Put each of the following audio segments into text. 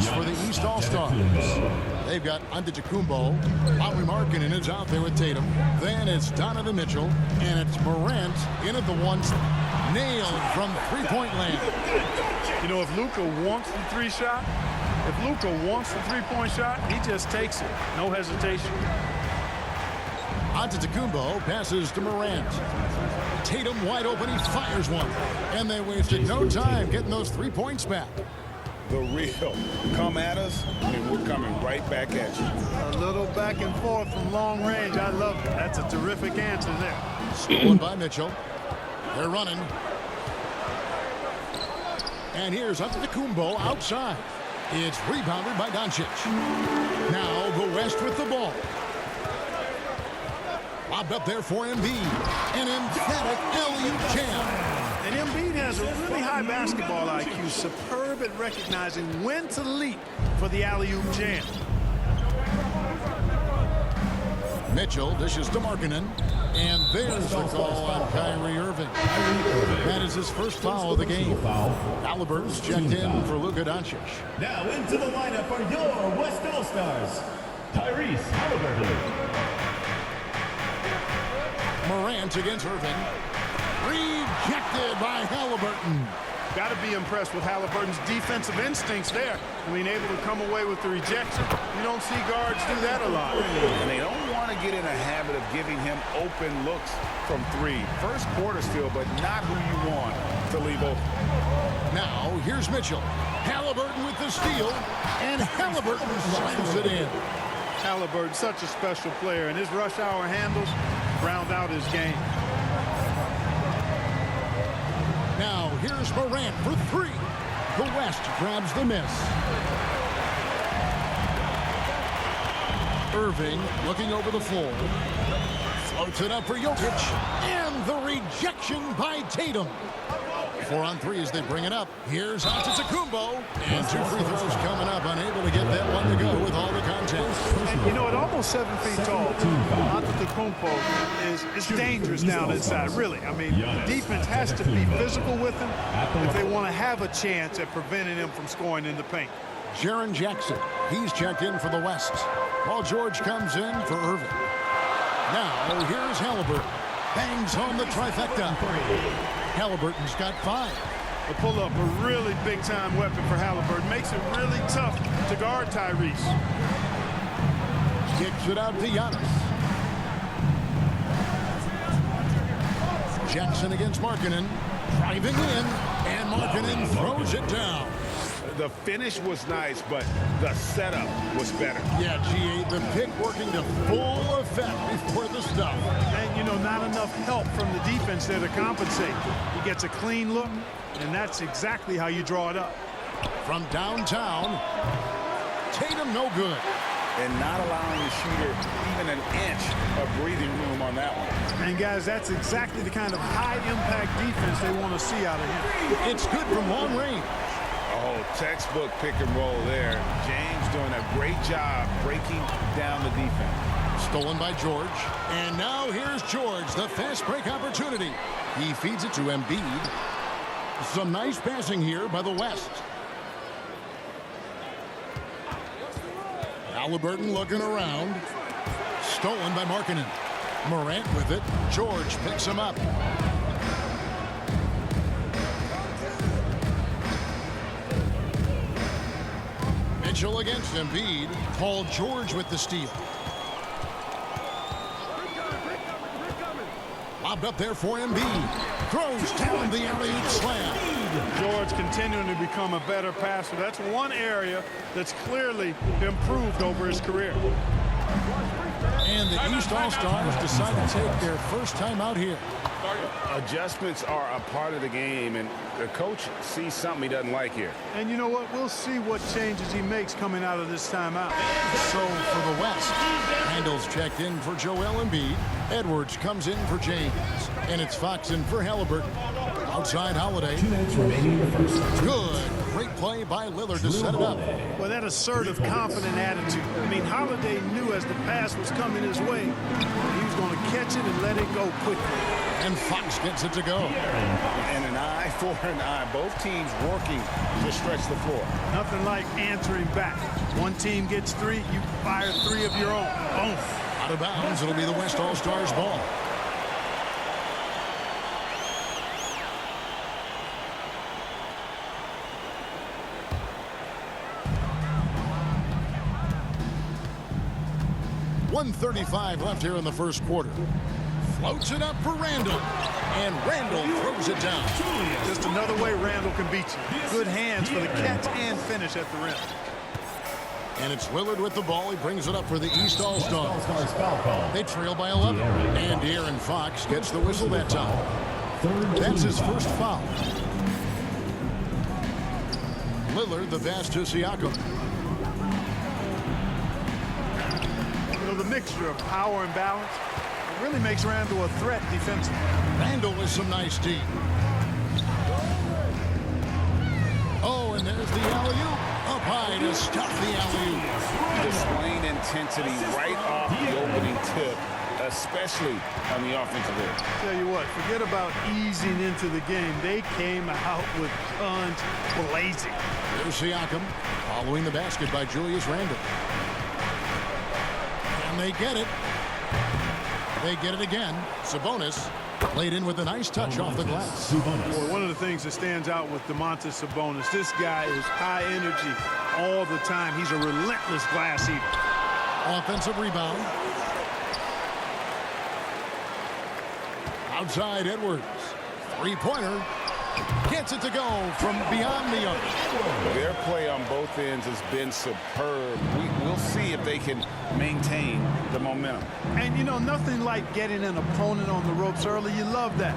starters for the East All-Stars. They've got Antetokounmpo. Lauri Markkanen is out there with Tatum. Then it's Donovan Mitchell. And it's Morant in at the one. Nailed from three-point land. You know, if Luka wants the three-point shot, he just takes it. No hesitation. Antetokounmpo passes to Morant. Tatum wide open. He fires one. And they wasted no time getting those 3 points back. The real. Come at us, and we're coming right back at you. A little back and forth from long range. I love it. That's a terrific answer there. Stolen by Mitchell. They're running. And here's Antetokounmpo outside. It's rebounded by Doncic. Now the West with the ball. Lobbed up there for Embiid. An emphatic alley-oop jam. And Embiid has a really high basketball IQ. Superb at recognizing when to leap for the alley-oop jam. Mitchell dishes to Markkanen. And there's the call on Kyrie Irving. That is his first foul of the game. Halliburton's checked in for Luka Doncic. Now into the lineup are your West All-Stars, Tyrese Halliburton. Morant against Irving. Rejected by Halliburton. Got to be impressed with Halliburton's defensive instincts there. I mean, able to come away with the rejection. You don't see guards do that a lot. And they don't want to get in a habit of giving him open looks from three. First quarter still, but not who you want to leave open. Now, here's Mitchell. Halliburton with the steal, and Halliburton slams it in. Halliburton, such a special player, and his rush hour handles round out his game. Now, here's Morant for three. The West grabs the miss. Irving looking over the floor. Floats it up for Jokic. And the rejection by Tatum. 4 on 3 as they bring it up. Here's Antetokounmpo. And 2 free throws coming up. Unable to get that one to go with all the contact. And, you know, at almost 7 feet tall, Antetokounmpo is dangerous down inside, really. I mean, the defense has to be physical with him if they want to have a chance at preventing him from scoring in the paint. Jaren Jackson, he's checked in for the West. Paul George comes in for Irving. Now, here's Halliburton. Bangs home the trifecta. Halliburton's got 5. The pull-up, a really big-time weapon for Halliburton. Makes it really tough to guard Tyrese. Kicks it out to Giannis. Jackson against Markkanen. Driving in, and Markkanen throws it down. The finish was nice, but the setup was better. Yeah, G8, the pick working to full effect before the stop. And, you know, not enough help from the defense there to compensate. He gets a clean look, and that's exactly how you draw it up. From downtown, Tatum no good. And not allowing the shooter even an inch of breathing room on that one. And, guys, that's exactly the kind of high-impact defense they want to see out of him. It's good from long range. Oh, textbook pick and roll there. James doing a great job breaking down the defense. Stolen by George. And now here's George, the fast break opportunity. He feeds it to Embiid. Some nice passing here by the West. Halliburton looking around. Stolen by Markkanen. Morant with it. George picks him up. Mitchell against Embiid. Paul George with the steal. Lobbed up there for Embiid. Throws down the alley-oop slam. George continuing to become a better passer. That's one area that's clearly improved over his career. And the East All-Stars decide to take their first time out here. Adjustments are a part of the game, and the coach sees something he doesn't like here. And you know what? We'll see what changes he makes coming out of this timeout. So for the West, Randall's checked in for Joel Embiid. Edwards comes in for James. And it's Fox in for Halliburton. Outside Holiday. 2 minutes remaining in the first. Good Great play by Lillard to set it up. Well, that assertive, confident attitude. I mean, Holiday knew as the pass was coming his way, he was going to catch it and let it go quickly. And Fox gets it to go. And an eye for an eye. Both teams working to stretch the floor. Nothing like answering back. One team gets 3, you fire 3 of your own. Boom. Out of bounds, it'll be the West All-Stars ball. .135 left here in the first quarter. Floats it up for Randall. And Randall throws it down. Just another way Randall can beat you. Good hands for the catch and finish at the rim. And it's Lillard with the ball. He brings it up for the East All-Stars. They trail by 11. And De'Aaron Fox gets the whistle that time. That's his first foul. Lillard the pass to Siakam. You know, the mixture of power and balance really makes Randall a threat defensively. Randall with some nice D. Oh, and there's the alley-oop. Up high to stop the alley-oop. Displaying intensity right off the opening tip, especially on the offensive end. Tell you what, forget about easing into the game. They came out with guns blazing. There's Siakam following the basket by Julius Randle. And they get it. They get it again. Sabonis played in with a nice touch off the glass. Boy, one of the things that stands out with Domantas Sabonis, this guy is high energy all the time. He's a relentless glass eater. Offensive rebound. Outside Edwards. Three-pointer. Gets it to go from beyond the arc. Their play on both ends has been superb. We'll see if they can maintain the momentum. And, you know, nothing like getting an opponent on the ropes early. You love that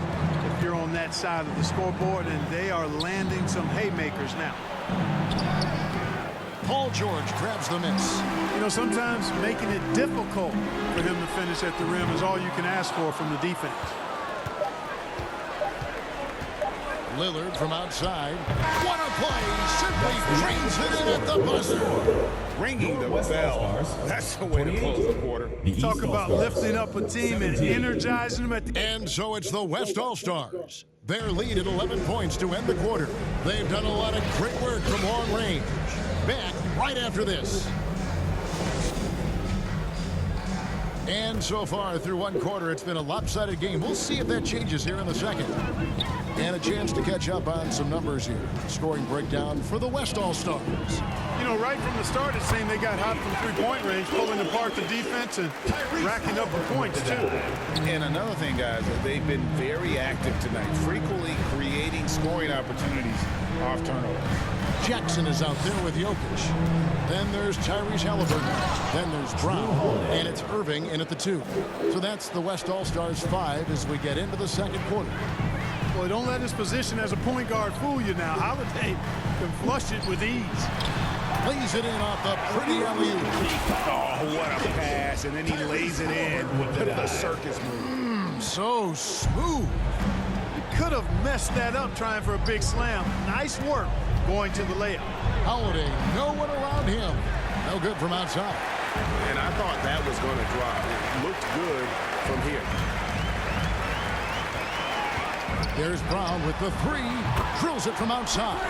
if you're on that side of the scoreboard, and they are landing some haymakers now. Paul George grabs the miss. You know, sometimes making it difficult for him to finish at the rim is all you can ask for from the defense. Lillard from outside. What a play! Simply drains it in at the buzzer. Ringing the bell. That's the way to close the quarter. Talk about lifting up a team and energizing them at the And so it's the West All-Stars. Their lead at 11 points to end the quarter. They've done a lot of great work from long range. Back right after this. And so far through one quarter, it's been a lopsided game. We'll see if that changes here in the second. And a chance to catch up on some numbers here. Scoring breakdown for the West All-Stars. You know, right from the start, it seemed they got hot from three-point range, pulling apart the defense and racking up the points, too. And another thing, guys, they've been very active tonight, frequently creating scoring opportunities off turnovers. Jackson is out there with Jokic. Then there's Tyrese Halliburton. Then there's Brown. And it's Irving in at the 2. So that's the West All-Stars 5 as we get into the second quarter. Well, don't let his position as a point guard fool you now. Holiday can flush it with ease. Lays it in off the pretty alley-oop. Oh, what a pass, and then he lays it in with the circus move. So smooth. He could have messed that up trying for a big slam. Nice work going to the layup. Holiday, no one around him. No good from outside. And I thought that was going to drop. It looked good from here. There's Brown with the 3. Drills it from outside.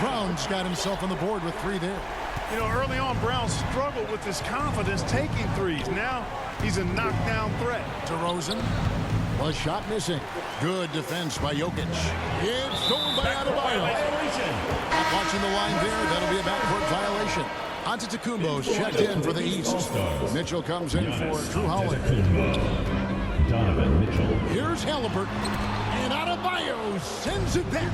Brown's got himself on the board with 3 there. You know, early on, Brown struggled with his confidence taking threes. Now he's a knockdown threat. DeRozan was shot missing. Good defense by Jokic. It's stolen by Adebayo. Watching the line there, that'll be a backcourt violation. Antetokounmpo's checked in for the East. Mitchell comes in for Drew Holiday. Donovan Mitchell. Here's Halliburton. And Adebayo sends it back.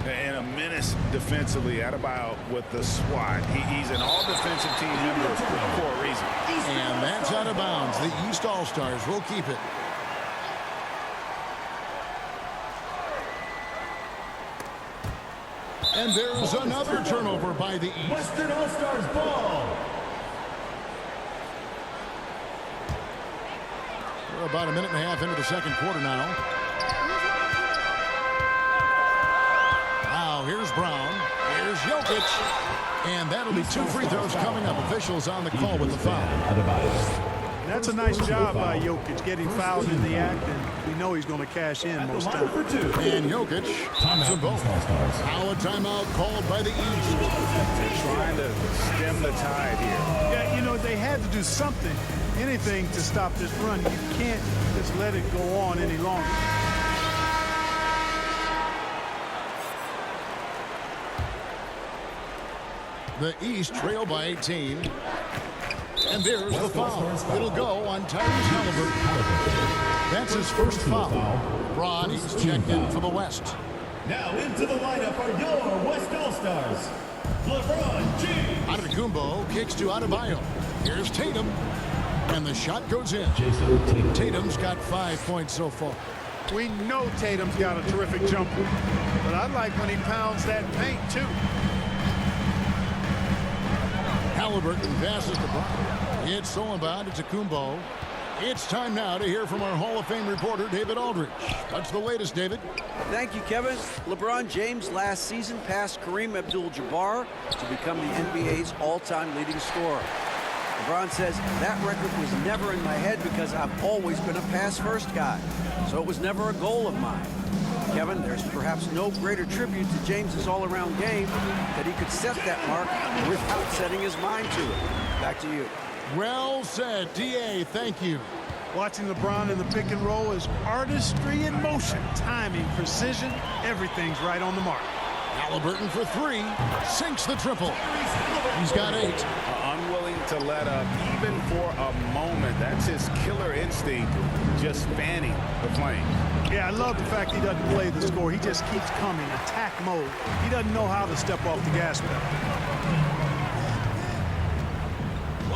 And a menace defensively. Adebayo with the swat. He's an all-defensive team member for a reason. And that's out of bounds. The East All-Stars will keep it. And there's another turnover by the East. Western All-Stars ball. We're about a minute and a half into the second quarter now. Now here's Brown. Here's Jokic. And that'll be 2 free throws coming up. Officials on the call with the foul. That's a nice job by Jokic getting fouled in the act, and we know he's going to cash in most times. And Jokic times them both. Now a timeout called by the East. They're trying to stem the tide here. Yeah, you know, they had to do something, anything to stop this run. You can't just let it go on any longer. The East trail by 18. And there's the foul. It'll go on Tyrese Haliburton. That's his first foul. LeBron is checked in for the West. Now into the lineup are your West All-Stars. LeBron James. Antetokounmpo kicks to Adebayo. Here's Tatum. And the shot goes in. Tatum's got 5 points so far. We know Tatum's got a terrific jumper, but I like when he pounds that paint, too. Haliburton passes to Brown. It's stolen by Antetokounmpo. It's time now to hear from our Hall of Fame reporter, David Aldridge. What's the latest, David? Thank you, Kevin. LeBron James last season passed Kareem Abdul-Jabbar to become the NBA's all-time leading scorer. LeBron says that record was never in my head because I've always been a pass-first guy, so it was never a goal of mine. Kevin, there's perhaps no greater tribute to James's all-around game that he could set that mark without setting his mind to it. Back to you. Well said, D.A. Thank you. Watching LeBron in the pick and roll is artistry in motion. Timing, precision, everything's right on the mark. Haliburton for 3. Sinks the triple. He's got 8. Unwilling to let up even for a moment. That's his killer instinct, just fanning the flame. Yeah, I love the fact he doesn't play the score. He just keeps coming, attack mode. He doesn't know how to step off the gas pedal.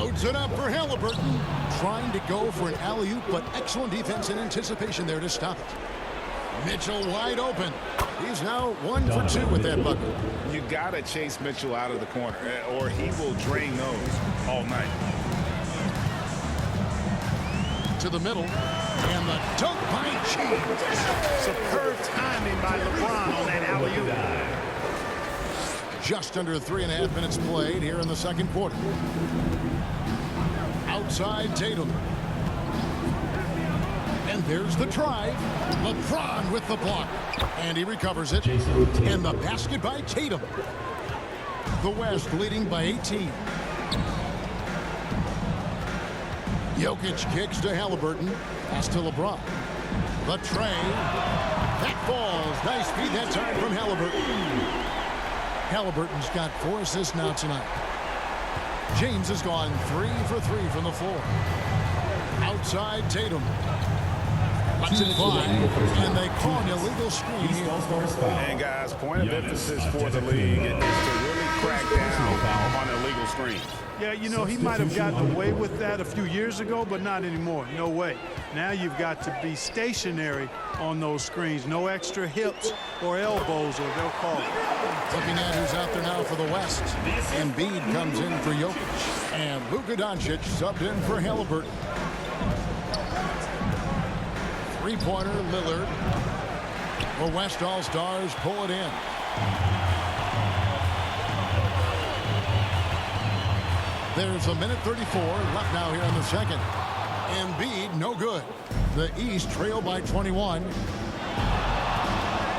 Loads it up for Haliburton. Trying to go for an alley-oop, but excellent defense and anticipation there to stop it. Mitchell wide open. He's now 1 for 2 with that bucket. You got to chase Mitchell out of the corner, or he will drain those all night. To the middle, and the dunk by James. Superb timing by LeBron on that alley-oop. Just under 3.5 minutes played here in the second quarter. Outside Tatum. And there's the drive. LeBron with the block. And he recovers it. And the basket by Tatum. The West leading by 18. Jokic kicks to Haliburton. Pass to LeBron. The tray. That falls. Nice feed that time from Haliburton. Haliburton's got 4 assists now tonight. James has gone 3 for 3 from the floor. Outside Tatum. Lets it fly, and they call an illegal screen here. And guys, point of emphasis for the league is to really crack down on illegal screens. Yeah, you know, he might have gotten away with that a few years ago, but not anymore. No way. Now you've got to be stationary on those screens. No extra hips or elbows, or they'll call it. Looking at who's out there now for the West. Embiid comes in for Jokic. And Luka Doncic subbed in for Haliburton. Three-pointer, Lillard. The West All-Stars pull it in. There's 1:34 left now here in the second. Embiid, no good. The East trail by 21.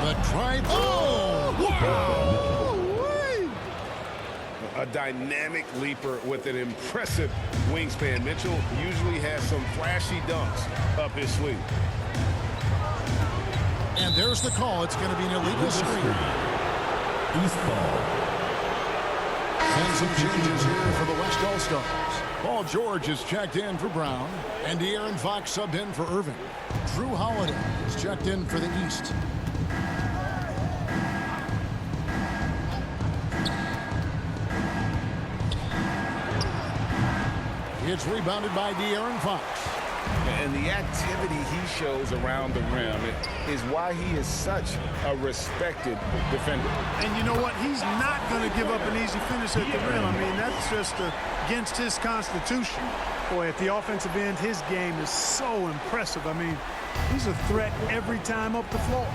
The drive. Oh! Wow! A dynamic leaper with an impressive wingspan. Mitchell usually has some flashy dunks up his sleeve. And there's the call. It's going to be an illegal screen. East ball. And some changes here for the West All-Stars. Paul George is checked in for Brown. And De'Aaron Fox subbed in for Irving. Drew Holiday is checked in for the East. It's rebounded by De'Aaron Fox. And the activity he shows around the rim is why he is such a respected defender. And you know what? He's not going to give up an easy finish at the rim. I mean, that's just against his constitution. Boy, at the offensive end, his game is so impressive. I mean, he's a threat every time up the floor.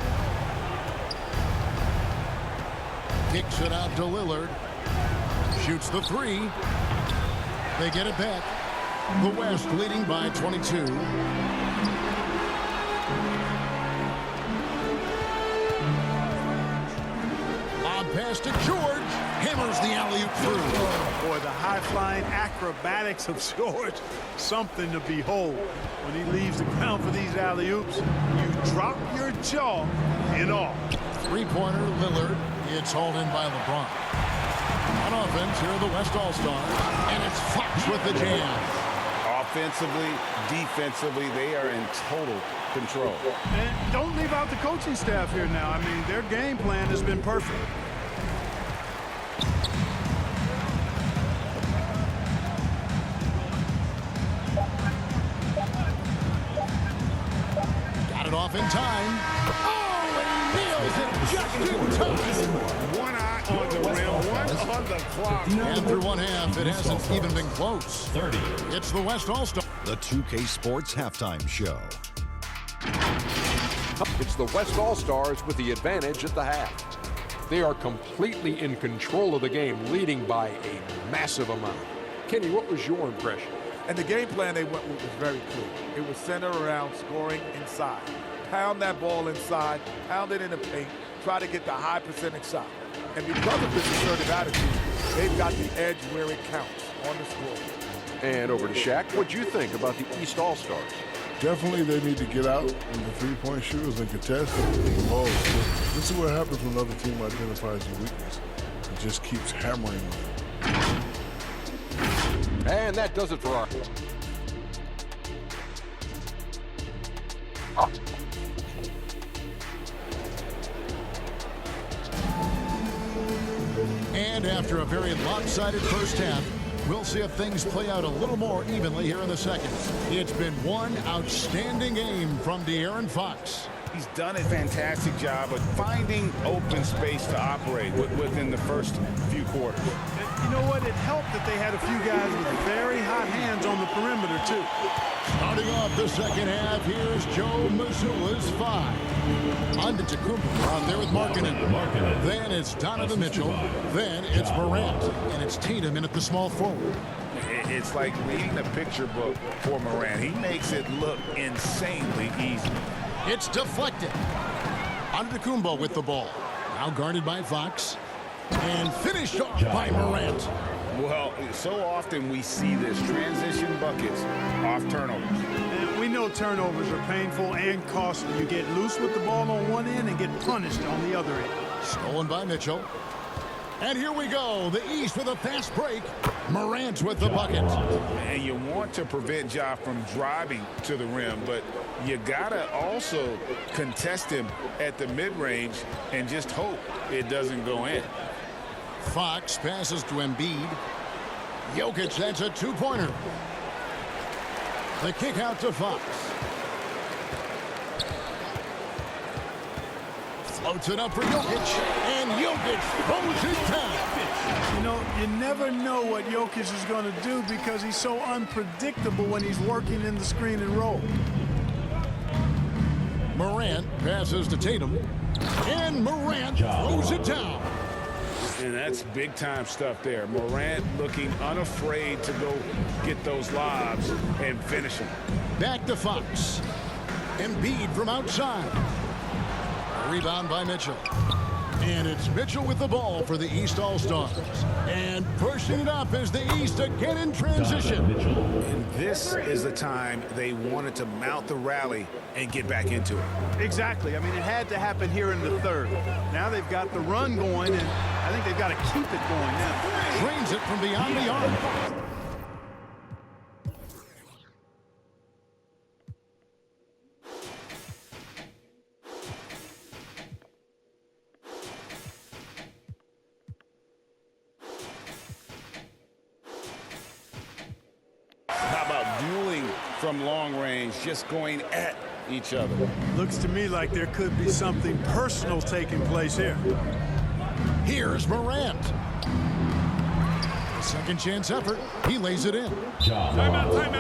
Kicks it out to Lillard. Shoots the three. They get it back. The West leading by 22. Lob pass to George. Hammers the alley-oop through. Boy, the high-flying acrobatics of George, something to behold. When he leaves the ground for these alley-oops, you drop your jaw in awe. Three-pointer, Lillard. It's hauled in by LeBron. On offense, here are the West All-Stars. And it's Fox with the jam. Offensively, defensively, they are in total control. And don't leave out the coaching staff here now. I mean, their game plan has been perfect. Got it off in time. Oh, and nails it just in time. One eye on the rim, one on the clock. And through one half, it hasn't even been close. 30. It's the West All-Star. The 2K Sports Halftime Show. It's the West All-Stars with the advantage at the half. They are completely in control of the game, leading by a massive amount. Kenny, what was your impression? And the game plan they went with was very clear. It was centered around scoring inside. Pound that ball inside, pound it in the paint, try to get the high percentage shot. And because of this assertive attitude, they've got the edge where it counts on the scoreboard. And over to Shaq. What'd you think about the East All-Stars? Definitely they need to get out with the three-point shooters and contest the balls. This is what happens when another team identifies your weakness. It just keeps hammering them. And that does it for our... And after a very lopsided first half, we'll see if things play out a little more evenly here in the second. It's been one outstanding game from De'Aaron Fox. He's done a fantastic job of finding open space to operate within the first few quarters. And you know what? It helped that they had a few guys with very hot hands on the perimeter, too. Starting off the second half, here's Joe Mazzulla's 5. Antetokounmpo out there with Markkanen. Then it's Donovan Mitchell. Then it's Morant. And it's Tatum in at the small forward. It's like reading a picture book for Morant. He makes it look insanely easy. It's deflected. Antetokounmpo with the ball. Now guarded by Fox. And finished off by Morant. Well, so often we see this transition buckets off turnovers. And we know turnovers are painful and costly. You get loose with the ball on one end and get punished on the other end. Stolen by Mitchell. And here we go. The East with a fast break. Morant with the bucket. And you want to prevent Ja from driving to the rim, but you gotta also contest him at the mid-range and just hope it doesn't go in. Fox passes to Embiid. Jokic, that's a two-pointer. The kick out to Fox. Floats it up for Jokic, and Jokic throws it down. You know, you never know what Jokic is going to do because he's so unpredictable when he's working in the screen and roll. Morant passes to Tatum, and Morant throws it down. And that's big-time stuff there. Morant looking unafraid to go get those lobs and finish them. Back to Fox. Embiid from outside. Rebound by Mitchell. And it's Mitchell with the ball for the East All-Stars. And pushing it up is the East again in transition. And this is the time they wanted to mount the rally and get back into it. Exactly. I mean, it had to happen here in the third. Now they've got the run going, and I think they've got to keep it going now. Drains it from beyond the arc. How about dueling from long range, just going at each other? Looks to me like there could be something personal taking place here. Here's Morant. Second chance effort. He lays it in.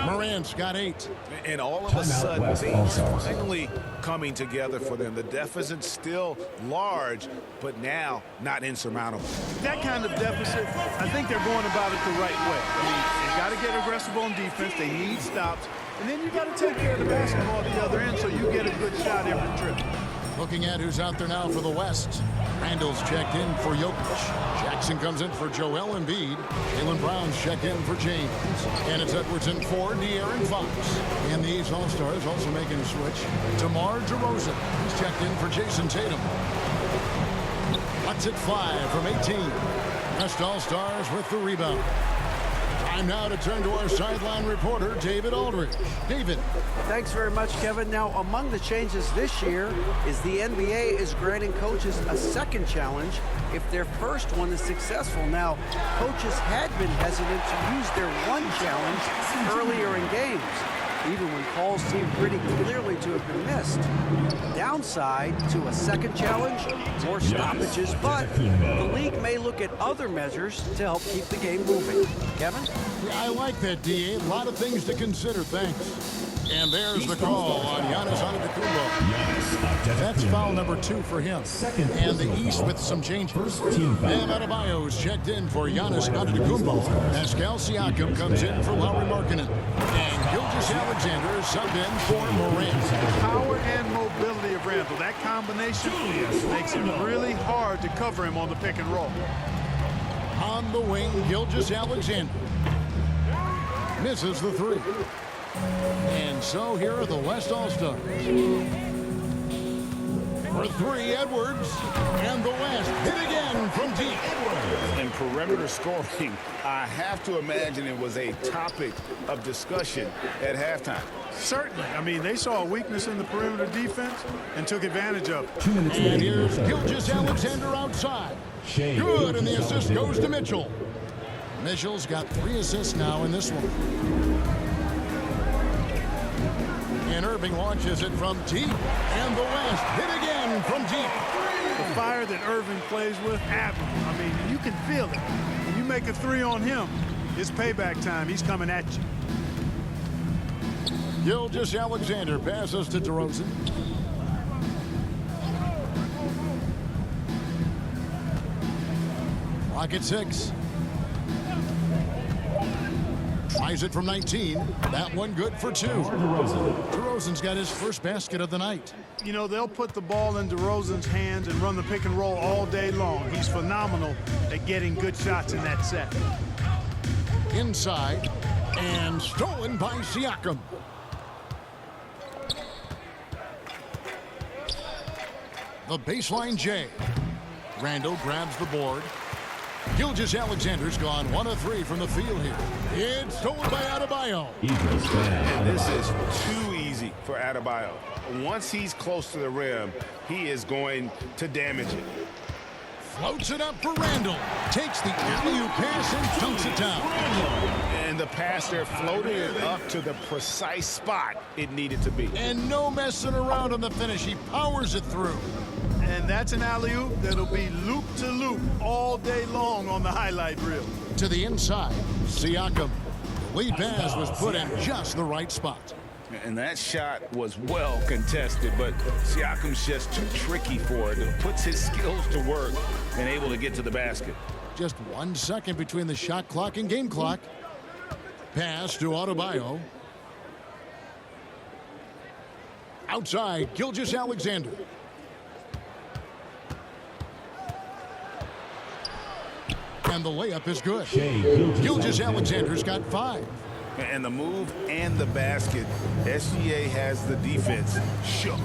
Morant's got 8. And all of a sudden, things finally coming together for them. The deficit's still large, but now not insurmountable. That kind of deficit, I think they're going about it the right way. I mean, they got to get aggressive on defense. They need stops. And then you got to take care of the basketball at the other end so you get a good shot every trip. Looking at who's out there now for the West. Randall's checked in for Jokic. Jackson comes in for Joel Embiid. Jaylen Brown's checked in for James. Kenneth Edwards in for De'Aaron Fox. And the East All-Stars also making a switch. DeMar DeRozan. He's checked in for Jason Tatum. Watts at 5 from 18. West All-Stars with the rebound. Time now to turn to our sideline reporter, David Aldridge. David. Thanks very much, Kevin. Now, among the changes this year is the NBA is granting coaches a second challenge if their first one is successful. Now, coaches had been hesitant to use their one challenge earlier in games, even when calls seemed pretty clearly to have been missed. Downside to a second challenge, more stoppages, but the league may look at other measures to help keep the game moving. Kevin? Yeah, I like that, D.A. A lot of things to consider. Thanks. And there's the call on Giannis Antetokounmpo. That's foul number 2 for him. And the East with some changes. Bam Adebayo's checked in for Giannis Antetokounmpo. Pascal Siakam comes in for Lauri Markkanen. And Gilgeous-Alexander is subbed in for Morant. Power and mobility of Randall. That combination makes it really hard to cover him on the pick and roll. On the wing, Gilgeous-Alexander misses the 3. And so here are the West All-Stars. For 3, Edwards. And the West hit again from deep. In perimeter scoring, I have to imagine it was a topic of discussion at halftime. Certainly. I mean, they saw a weakness in the perimeter defense and took advantage of it. And here's Gilgeous-Alexander outside. Good, and the assist goes to Mitchell. Mitchell's got 3 assists now in this one. And Irving launches it from deep. And the West hit again from deep. The fire that Irving plays with, admirable. I mean, you can feel it. When you make a 3 on him, it's payback time. He's coming at you. Gilgeous-Alexander passes to DeRozan. Clock at 6. Tries it from 19. That one good for 2. DeRozan's got his first basket of the night. You know, they'll put the ball in DeRozan's hands and run the pick and roll all day long. He's phenomenal at getting good shots in that set. Inside and stolen by Siakam. The baseline J. Randall grabs the board. Gilgeous-Alexander's gone 1 of 3 from the field here. It's stolen by Adebayo. And this is too easy for Adebayo. Once he's close to the rim, he is going to damage it. Floats it up for Randall. Takes the alley-oop pass and dunks it down. And the pass there floated it up to the precise spot it needed to be. And no messing around on the finish. He powers it through. And that's an alley-oop that'll be loop-to-loop all day long on the highlight reel. To the inside, Siakam. The lead pass was put in just the right spot. And that shot was well contested, but Siakam's just too tricky for it. It puts his skills to work and able to get to the basket. Just 1 second between the shot clock and game clock. Pass to Adebayo. Outside, Gilgeous-Alexander. And the layup is good. Gilgeous-Alexander's got 5. And the move and the basket, SGA has the defense shook.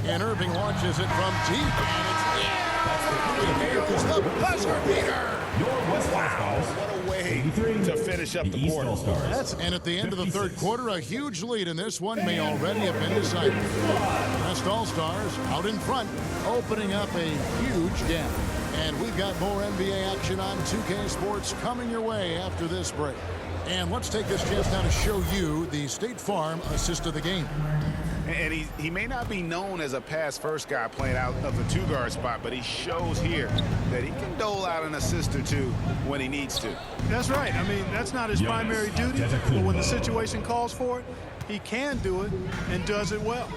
And Irving launches it from deep. And it's the buzzer beater. Wow, what a way to finish up the quarter. And at the end of the third quarter, a huge lead, and this one may already have been decided. West All-Stars out in front, opening up a huge gap. And we've got more NBA action on 2K Sports coming your way after this break. And let's take this chance now to show you the State Farm assist of the game. And he may not be known as a pass-first guy playing out of the two-guard spot, but he shows here that he can dole out an assist or two when he needs to. That's right. I mean, that's not his primary duty, but when the situation calls for it, he can do it and does it well.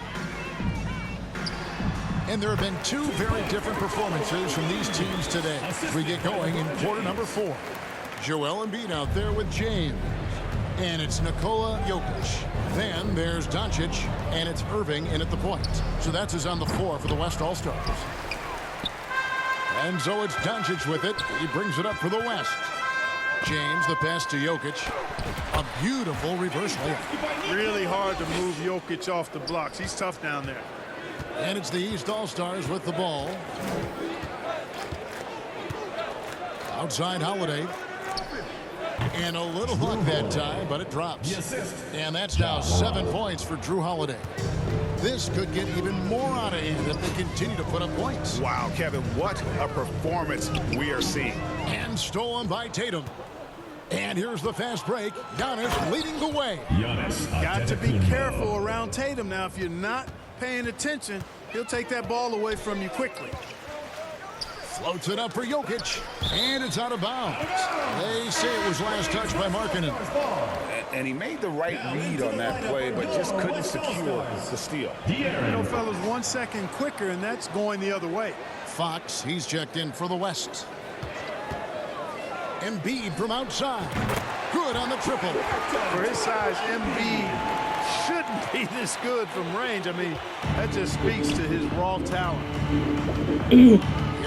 And there have been two very different performances from these teams today. We get going in quarter number 4. Joel Embiid out there with James. And it's Nikola Jokic. Then there's Doncic, and it's Irving in at the point. So that's his on the floor for the West All-Stars. And so it's Doncic with it. He brings it up for the West. James, the pass to Jokic. A beautiful reverse layup. Really hard to move Jokic off the blocks. He's tough down there. And it's the East All-Stars with the ball. Outside Holiday. And a little luck that time, but it drops. And that's now 7 points for Drew Holiday. This could get even more out of hand if they continue to put up points. Wow, Kevin, what a performance we are seeing. And stolen by Tatum. And here's the fast break. Giannis leading the way. Got to be careful around Tatum now. If you're not paying attention, he'll take that ball away from you quickly. Floats it up for Jokic, and it's out of bounds. They say it was last touched by Markkanen. And he made the right read on that play, but just couldn't secure the steal. You know, fellas, 1 second quicker, and that's going the other way. Fox, he's checked in for the West. Embiid from outside. Good on the triple. For his size, Embiid shouldn't be this good from range. I mean, that just speaks to his raw talent.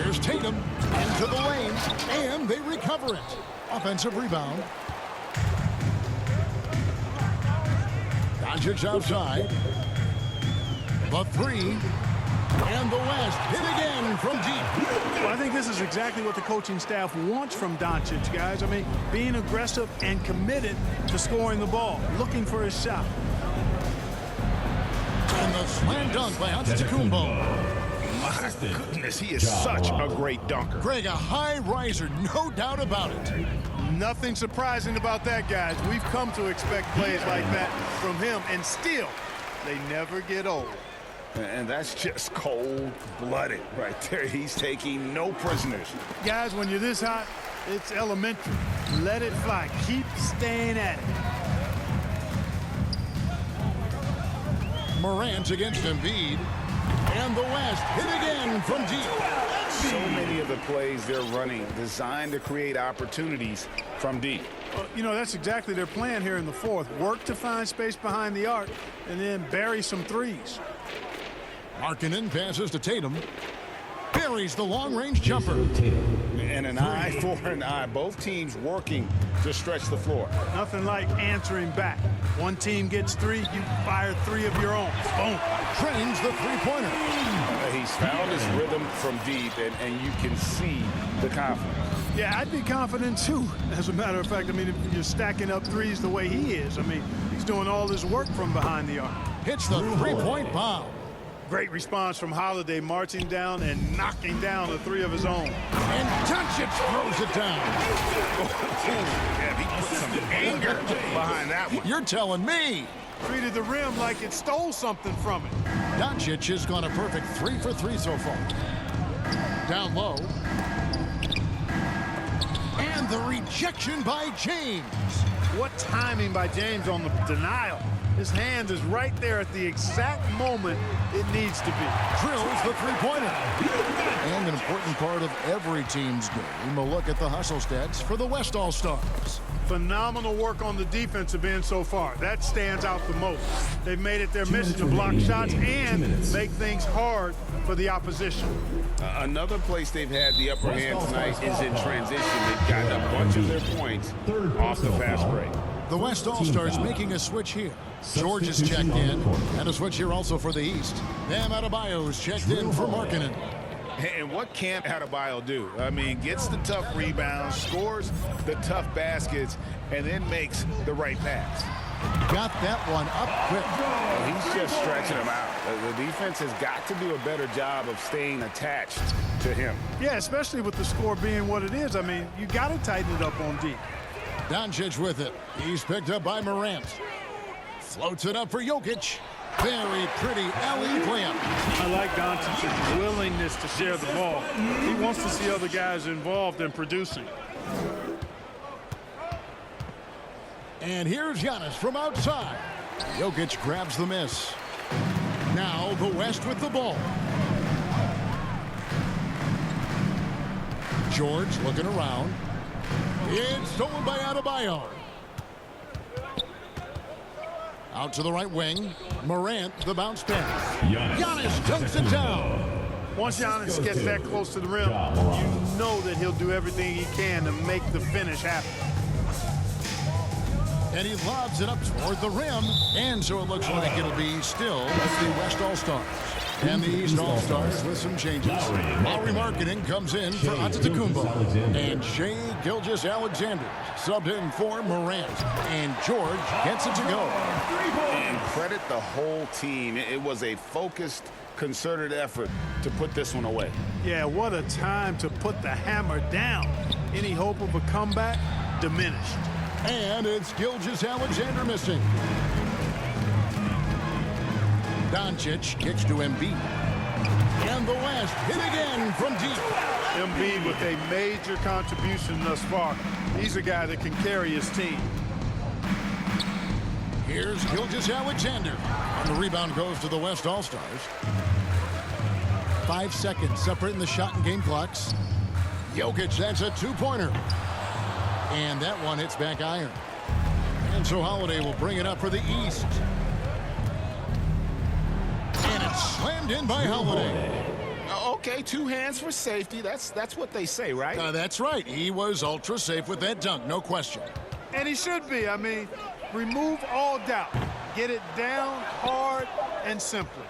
Here's Tatum into the lane, and they recover it. Offensive rebound. Doncic outside. The three. And the West hit again from deep. Well, I think this is exactly what the coaching staff wants from Doncic, guys. I mean, being aggressive and committed to scoring the ball, looking for his shot. And the slam dunk by Antetokounmpo. My goodness, he is such a great dunker. Greg, a high riser, no doubt about it. Nothing surprising about that, guys. We've come to expect plays like that from him, and still, they never get old. And that's just cold-blooded right there. He's taking no prisoners. Guys, when you're this hot, it's elementary. Let it fly. Keep staying at it. Morant against Embiid. And the West hit again from deep. So many of the plays they're running designed to create opportunities from deep. You know, that's exactly their plan here in the fourth. Work to find space behind the arc and then bury some threes. Markkanen passes to Tatum. Buries the long-range jumper. And an eye for an eye. Both teams working to stretch the floor. Nothing like answering back. One team gets 3, you fire 3 of your own. Boom. Trains the three-pointer. He's found his rhythm from deep, and you can see the confidence. Yeah, I'd be confident too. As a matter of fact, I mean, if you're stacking up threes the way he is, I mean, he's doing all his work from behind the arc. Hits the three-point bomb. Great response from Holiday, marching down and knocking down a 3 of his own. And Doncic throws it down. Yeah, he put some anger behind that one. You're telling me. Treated the rim like it stole something from it. Doncic has gone a perfect 3 for 3 so far. Down low. And the rejection by James. What timing by James on the denial. His hand is right there at the exact moment it needs to be. Drills the three-pointer. And an important part of every team's game, a look at the hustle stats for the West All-Stars. Phenomenal work on the defensive end so far. That stands out the most. They've made it their mission to block shots and make things hard for the opposition. Another place they've had the upper hand tonight is in transition. They've gotten a bunch of their points off the fast break. The West All-Stars making a switch here. George is checked in, and a switch here also for the East. Bam Adebayo is checked in for Markkanen. And what can't Adebayo do? I mean, gets the tough rebounds, scores the tough baskets, and then makes the right pass. Got that one up quick. He's just stretching them out. The defense has got to do a better job of staying attached to him. Yeah, especially with the score being what it is. I mean, you got to tighten it up on D. Doncic with it. He's picked up by Morant. Floats it up for Jokic. Very pretty alley layup. I like Doncic's willingness to share the ball. He wants to see other guys involved in producing. And here's Giannis from outside. Jokic grabs the miss. Now the West with the ball. George looking around. It's stolen by Adebayo. Out to the right wing. Morant, the bounce pass. Giannis dunks it down. Once Giannis gets that close to the rim, you know that he'll do everything he can to make the finish happen. And he lobs it up toward the rim. And so it looks like it'll be still the West All-Stars. And the East All-Stars with some changes. Lowry Markkanen comes in for Antetokounmpo. And Shai Gilgeous-Alexander subbed in for Morant. And George gets it to go. And credit the whole team. It was a focused, concerted effort to put this one away. Yeah, what a time to put the hammer down. Any hope of a comeback? Diminished. And it's Gilgeous-Alexander missing. Doncic kicks to Embiid. And the West hit again from deep. Embiid with a major contribution thus far. He's a guy that can carry his team. Here's Gilgeous-Alexander. And the rebound goes to the West All-Stars. 5 seconds separating the shot and game clocks. Jokic, that's a two-pointer. And that one hits back iron. And so Holiday will bring it up for the East. And it's slammed in by Holiday. Okay, 2 hands for safety. That's what they say, right? That's right. He was ultra safe with that dunk, no question. And he should be. I mean, remove all doubt. Get it down hard and simply.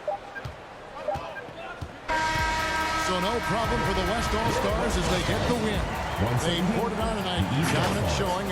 So no problem for the West All-Stars as they get the win. They poured it on tonight. Dominant showing.